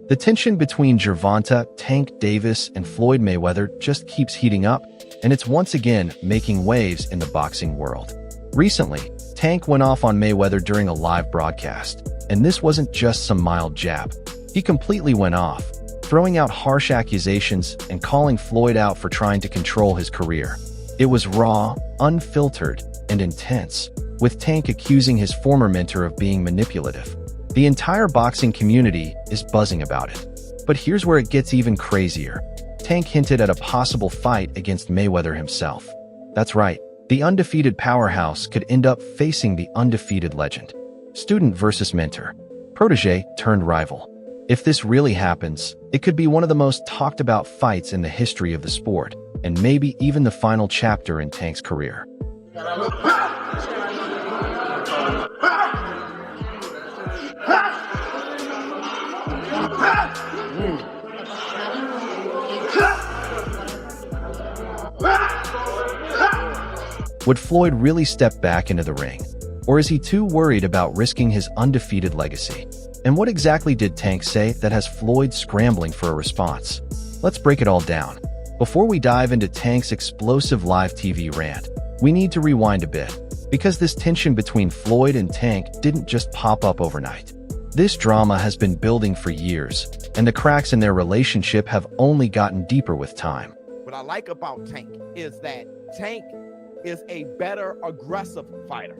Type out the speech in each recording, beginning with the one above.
The tension between Gervonta "Tank" Davis and Floyd Mayweather just keeps heating up, and it's once again making waves in the boxing world. Recently, Tank went off on Mayweather during a live broadcast, and this wasn't just some mild jab. He completely went off, throwing out harsh accusations and calling Floyd out for trying to control his career. It was raw, unfiltered, and intense, with Tank accusing his former mentor of being manipulative. The entire boxing community is buzzing about it. But here's where it gets even crazier. Tank hinted at a possible fight against Mayweather himself. That's right, the undefeated powerhouse could end up facing the undefeated legend. Student versus mentor. Protege turned rival. If this really happens, it could be one of the most talked about fights in the history of the sport, and maybe even the final chapter in Tank's career. Would Floyd really step back into the ring? Or is he too worried about risking his undefeated legacy? And what exactly did Tank say that has Floyd scrambling for a response? Let's break it all down. Before we dive into Tank's explosive live TV rant, we need to rewind a bit, because this tension between Floyd and Tank didn't just pop up overnight. This drama has been building for years, and the cracks in their relationship have only gotten deeper with time. What I like about Tank is that Tank is a better aggressive fighter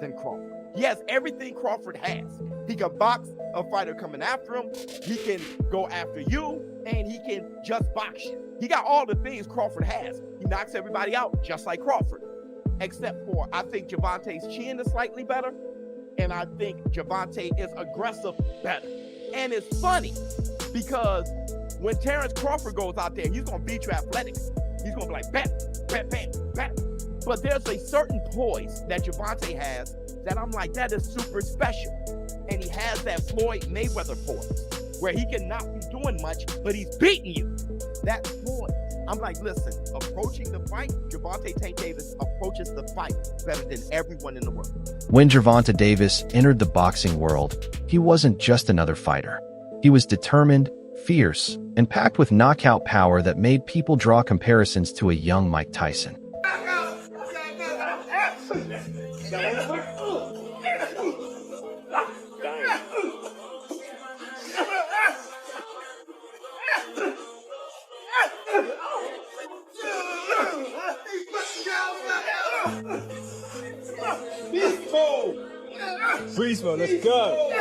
than Crawford. He has everything Crawford has. He can box a fighter coming after him, he can go after you, and he can just box you. He got all the things Crawford has. He knocks everybody out just like Crawford. Except for, I think Gervonta's chin is slightly better, and I think Gervonta is aggressive better. And it's funny, because when Terrence Crawford goes out there, he's going to beat you athletics. He's going to be like, bam, bam, bam, bam. But there's a certain poise that Gervonta has that I'm like, that is super special. And he has that Floyd Mayweather poise, where he cannot be doing much, but he's beating you. That's Floyd. I'm like, listen, approaching the fight, Gervonta Tank Davis approaches the fight better than everyone in the world. When Gervonta Davis entered the boxing world, he wasn't just another fighter. He was determined, fierce, and packed with knockout power that made people draw comparisons to a young Mike Tyson. Freeze mode, let's go.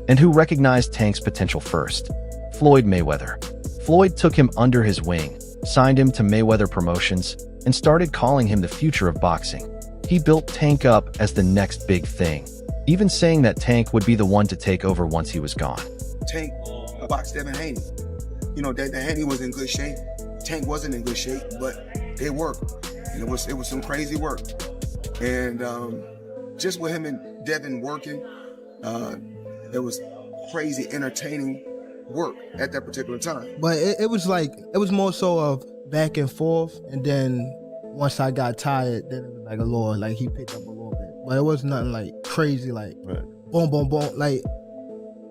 And who recognized Tank's potential first? Floyd Mayweather. Floyd took him under his wing, signed him to Mayweather Promotions, and started calling him the future of boxing. He built Tank up as the next big thing, even saying that Tank would be the one to take over once he was gone. Tank boxed Devin Haney. You know, that Haney was in good shape. Tank wasn't in good shape, but it worked. And it was some crazy work. And just with him and Devin working, it was crazy, entertaining work at that particular time. But it was more so of back and forth, and then once I got tired, then it was like a little, like he picked up a little bit. But it was nothing like crazy, like boom, boom, boom.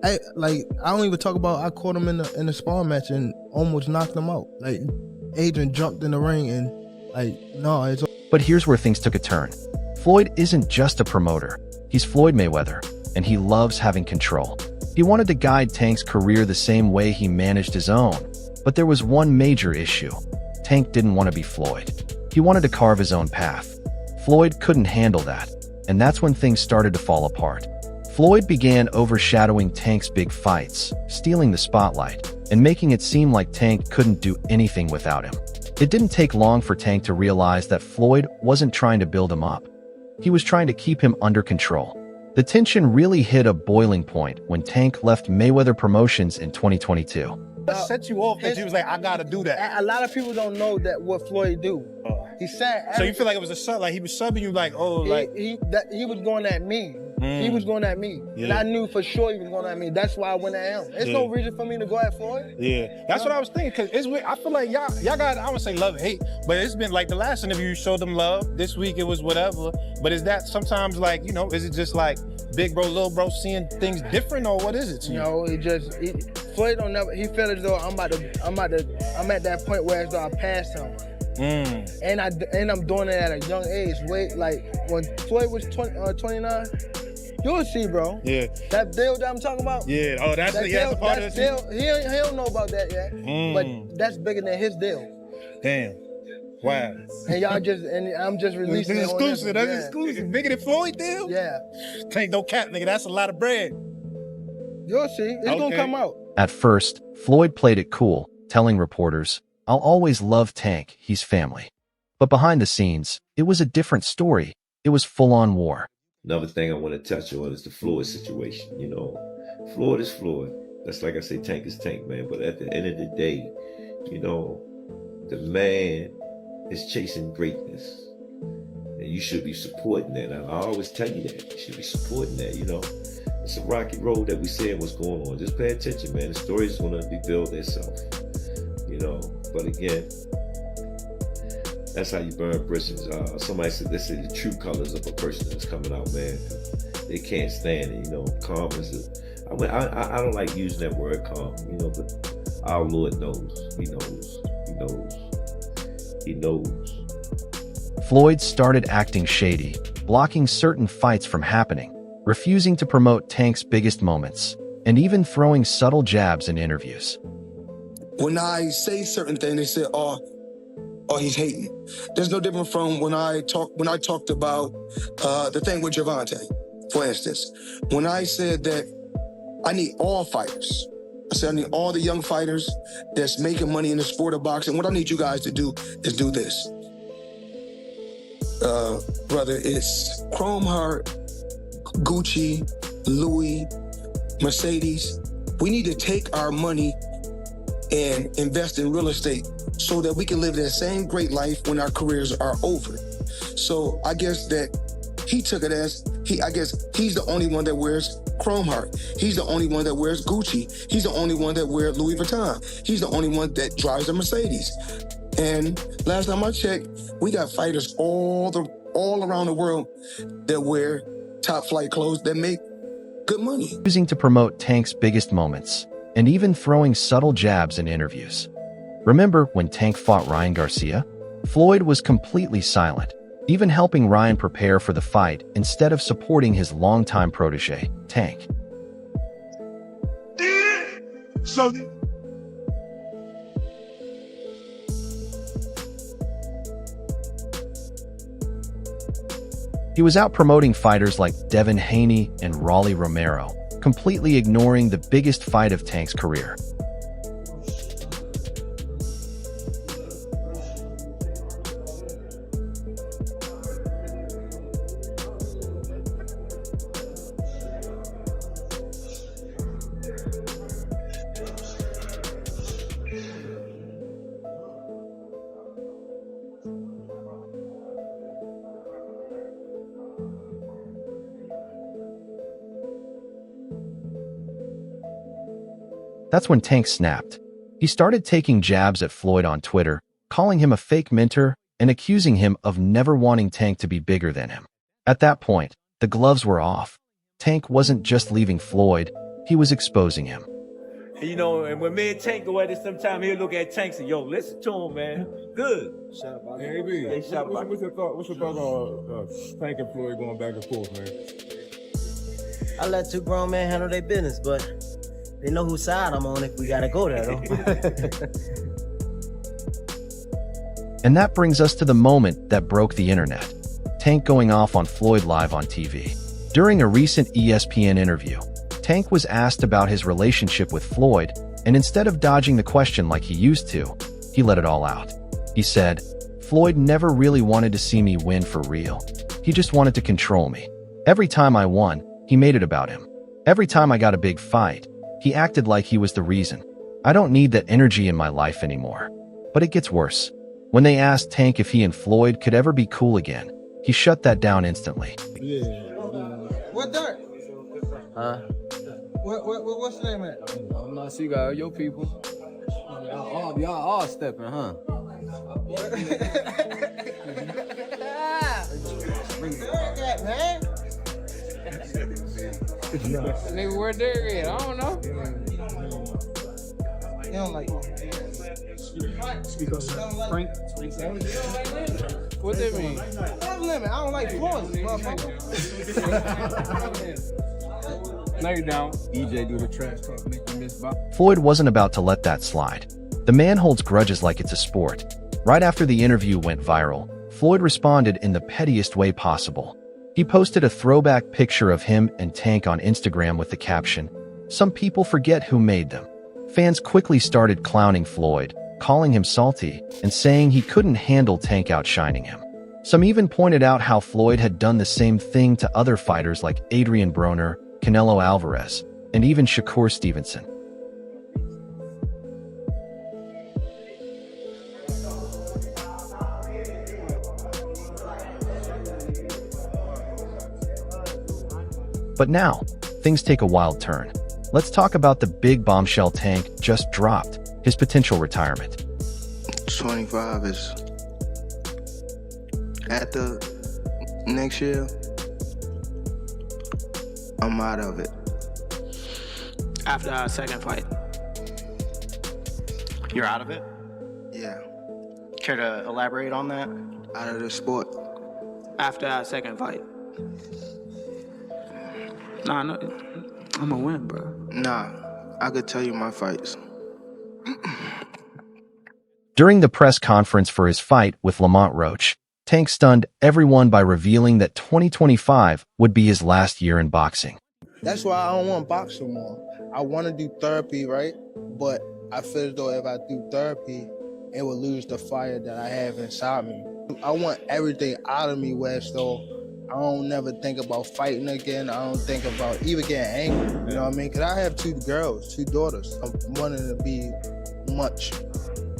I don't even talk about, I caught him in the sparring match and almost knocked him out. Like Adrian jumped in the ring and no, it's. But here's where things took a turn. Floyd isn't just a promoter. He's Floyd Mayweather, and he loves having control. He wanted to guide Tank's career the same way he managed his own. But there was one major issue. Tank didn't want to be Floyd. He wanted to carve his own path. Floyd couldn't handle that, and that's when things started to fall apart. Floyd began overshadowing Tank's big fights, stealing the spotlight, and making it seem like Tank couldn't do anything without him. It didn't take long for Tank to realize that Floyd wasn't trying to build him up. He was trying to keep him under control. The tension really hit a boiling point when Tank left Mayweather Promotions in 2022. What set you off that you was like, I gotta do that? A lot of people don't know that what Floyd do. He said. So you feel like it was a sub, like he was subbing you, like, oh, he was going at me. He was going at me. And I knew for sure he was going at me. That's why I went at him. There's no reason for me to go at Floyd. Yeah, that's what I was thinking. Cause it's weird. I feel like y'all got, I would say love and hate, but it's been like the last interview you showed them love. This week it was whatever. But is that sometimes like, you know, is it just like big bro, little bro seeing things different, or what is it to you? No, Floyd don't never, he feel as though I'm at that point where as though I passed him. And I'm doing it at a young age. Wait, like when Floyd was 29, you'll see, bro. Yeah. That deal that I'm talking about. Yeah. Oh, that's a part of the deal. He don't know about that yet. But that's bigger than his deal. Damn. Wow. And I'm just releasing it. Exclusive. That's exclusive. Bigger than Floyd deal? Yeah. Tank, no cap, nigga. That's a lot of bread. You'll see. It's gonna come out. At first, Floyd played it cool, telling reporters, "I'll always love Tank, he's family." But behind the scenes, it was a different story. It was full-on war. Another thing I want to touch on is the Floyd situation. You know, Floyd is Floyd. That's like I say, Tank is Tank, man. But at the end of the day, you know, the man is chasing greatness. And you should be supporting that. And I always tell you that. You should be supporting that, you know. It's a rocky road that we see what's going on. Just pay attention, man. The story is going to be built itself. You know, but again, that's how you burn bridges. Somebody said this is the true colors of a person that's coming out, man. They can't stand it, you know. Calm is I don't like using that word calm, you know, but our Lord knows. He knows. He knows. He knows. Floyd started acting shady, blocking certain fights from happening, refusing to promote Tank's biggest moments, and even throwing subtle jabs in interviews. When I say certain things, they say, oh, he's hating. There's no different from when I talked about the thing with Gervonta, for instance. When I said that I need all fighters. I said I need all the young fighters that's making money in the sport of boxing. What I need you guys to do is do this. Brother, it's Chrome Heart, Gucci, Louis, Mercedes. We need to take our money and invest in real estate so that we can live that same great life when our careers are over. So I guess that he took it as, I guess he's the only one that wears Chrome Heart. He's the only one that wears Gucci. He's the only one that wears Louis Vuitton. He's the only one that drives a Mercedes. And last time I checked, we got fighters all around the world that wear top flight clothes that make good money. Choosing to promote Tank's biggest moments, and even throwing subtle jabs in interviews. Remember when Tank fought Ryan Garcia? Floyd was completely silent, even helping Ryan prepare for the fight instead of supporting his longtime protege, Tank. He was out promoting fighters like Devin Haney and Rolly Romero, completely ignoring the biggest fight of Tank's career. That's when Tank snapped. He started taking jabs at Floyd on Twitter, calling him a fake mentor and accusing him of never wanting Tank to be bigger than him. At that point, the gloves were off. Tank wasn't just leaving Floyd, he was exposing him. You know, and when me and Tank go at it, sometimes he'll look at Tank and say, yo, listen to him, man. Good. Hey, B, what's your thought on Tank and Floyd going back and forth, man? I let two grown men handle their business, but they know whose side I'm on if we gotta go there, though. And that brings us to the moment that broke the internet. Tank going off on Floyd live on TV. During a recent ESPN interview, Tank was asked about his relationship with Floyd, and instead of dodging the question like he used to, he let it all out. He said, "Floyd never really wanted to see me win for real. He just wanted to control me. Every time I won, he made it about him. Every time I got a big fight, he acted like he was the reason. I don't need that energy in my life anymore." But it gets worse. When they asked Tank if he and Floyd could ever be cool again, he shut that down instantly. What dirt? Huh? What's the name of it? I'm not sure you got your people. Y'all all stepping, huh? Man. Nigga, where Derek at? I don't know. You don't like Frank. What that mean? Time limit. I don't like Floyd, motherfucker. No, you don't. EJ do the trash talk, make you miss Bob. Floyd wasn't about to let that slide. The man holds grudges like it's a sport. Right after the interview went viral, Floyd responded in the pettiest way possible. He posted a throwback picture of him and Tank on Instagram with the caption, "Some people forget who made them." Fans quickly started clowning Floyd, calling him salty, and saying he couldn't handle Tank outshining him. Some even pointed out how Floyd had done the same thing to other fighters like Adrian Broner, Canelo Alvarez, and even Shakur Stevenson. But now, things take a wild turn. Let's talk about the big bombshell Tank just dropped, his potential retirement. 25 is at the next year. I'm out of it. After our second fight. You're out of it? Yeah, Care to elaborate on that? out of the sport. After our second fight. Nah, no, I'm gonna win, bro. Nah, I could tell you my fights. During the press conference for his fight with Lamont Roach, Tank stunned everyone by revealing that 2025 would be his last year in boxing. That's why I don't want to box no more. I want to do therapy, right? But I feel as though if I do therapy, it will lose the fire that I have inside me. I want everything out of me where so I don't never think about fighting again. I don't think about even getting angry. You know what I mean? Because I have 2 girls, 2 daughters. I'm wanting to be much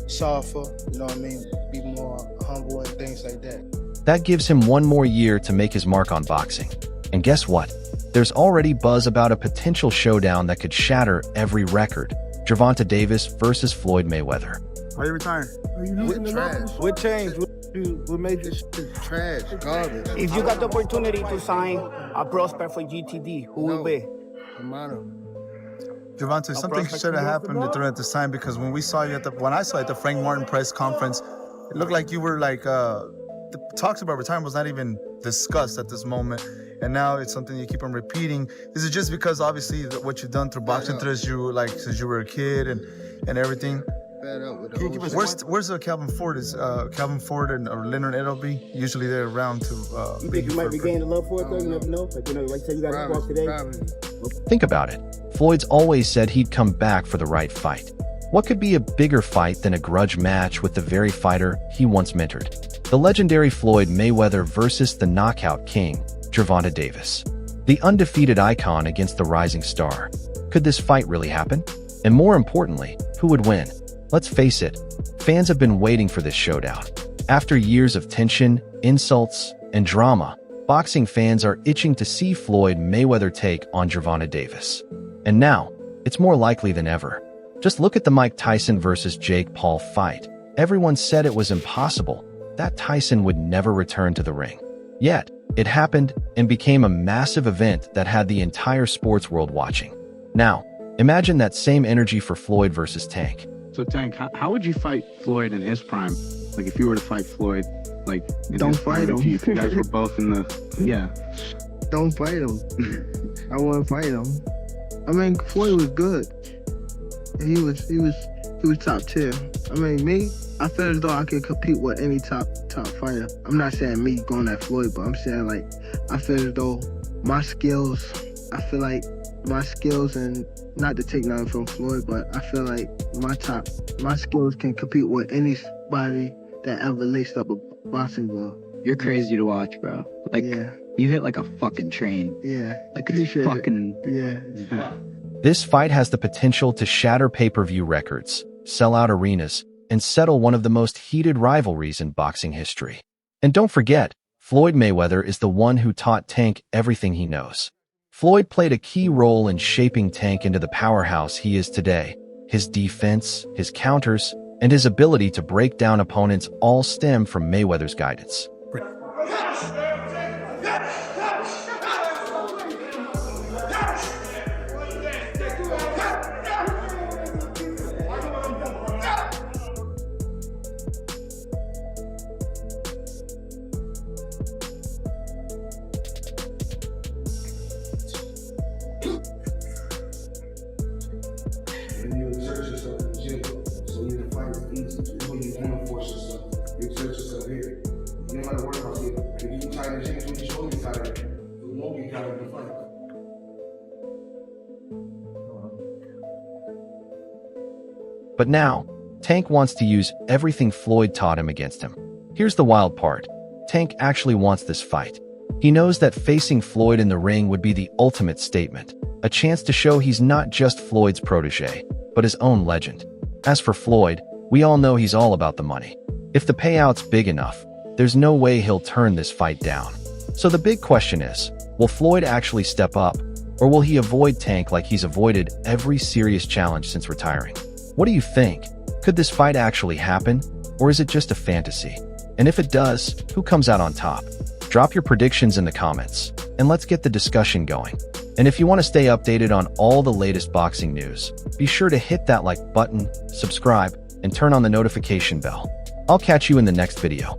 softer, you know what I mean? Be more humble and things like that. That gives him 1 more year to make his mark on boxing. And guess what? There's already buzz about a potential showdown that could shatter every record. Gervonta Davis versus Floyd Mayweather. Are you retiring? What trash? What changed? What made this shit trash? Garbage. If you got the opportunity to sign a prospect for GTD, who will be? Amano. Gervonta, something should have happened during this time because when I saw you at the Frank Martin press conference, it looked like you were like the talks about retirement was not even discussed at this moment, and now it's something you keep on repeating. Is it just because obviously what you've done through boxing since you were a kid and everything? Where's Calvin Ford? Is Calvin Ford or Leonard Edelby usually they're around to? You think you might regain the love for it though? You never know. Like you said, you got to walk today. Think about it. Floyd's always said he'd come back for the right fight. What could be a bigger fight than a grudge match with the very fighter he once mentored? The legendary Floyd Mayweather versus the knockout king, Gervonta Davis. The undefeated icon against the rising star. Could this fight really happen? And more importantly, who would win? Let's face it, fans have been waiting for this showdown. After years of tension, insults, and drama, boxing fans are itching to see Floyd Mayweather take on Gervonta Davis. And now, it's more likely than ever. Just look at the Mike Tyson versus Jake Paul fight. Everyone said it was impossible, that Tyson would never return to the ring. Yet, it happened and became a massive event that had the entire sports world watching. Now, imagine that same energy for Floyd versus Tank. So Tank, how would you fight Floyd in his prime? Like if you were to fight Floyd, like don't fight him. If you guys were both in the Don't fight him. I wouldn't fight him. I mean, Floyd was good. He was top tier. I mean, me, I feel as though I could compete with any top fighter. I'm not saying me going at Floyd, but I'm saying like I feel as though my skills. I feel like my skills, and not to take nothing from Floyd, but I feel like my skills can compete with anybody that ever laced up a boxing glove. You're crazy to watch, bro. Like, yeah. You hit like a fucking train. Yeah. Like, it's fucking... Yeah. This fight has the potential to shatter pay-per-view records, sell out arenas, and settle one of the most heated rivalries in boxing history. And don't forget, Floyd Mayweather is the one who taught Tank everything he knows. Floyd played a key role in shaping Tank into the powerhouse he is today. His defense, his counters, and his ability to break down opponents all stem from Mayweather's guidance. When you exert yourself in the gym, so you can fight with ease. It's when you want to force yourself. You exert yourself here. You don't have to worry about it. If you tired of the gym, when you show you tired, you won't be tired of the fight. But now, Tank wants to use everything Floyd taught him against him. Here's the wild part. Tank actually wants this fight. He knows that facing Floyd in the ring would be the ultimate statement, a chance to show he's not just Floyd's protege, but his own legend. As for Floyd, we all know he's all about the money. If the payout's big enough, there's no way he'll turn this fight down. So the big question is, will Floyd actually step up, or will he avoid Tank like he's avoided every serious challenge since retiring? What do you think? Could this fight actually happen, or is it just a fantasy? And if it does, who comes out on top? Drop your predictions in the comments, and let's get the discussion going. And if you want to stay updated on all the latest boxing news, be sure to hit that like button, subscribe, and turn on the notification bell. I'll catch you in the next video.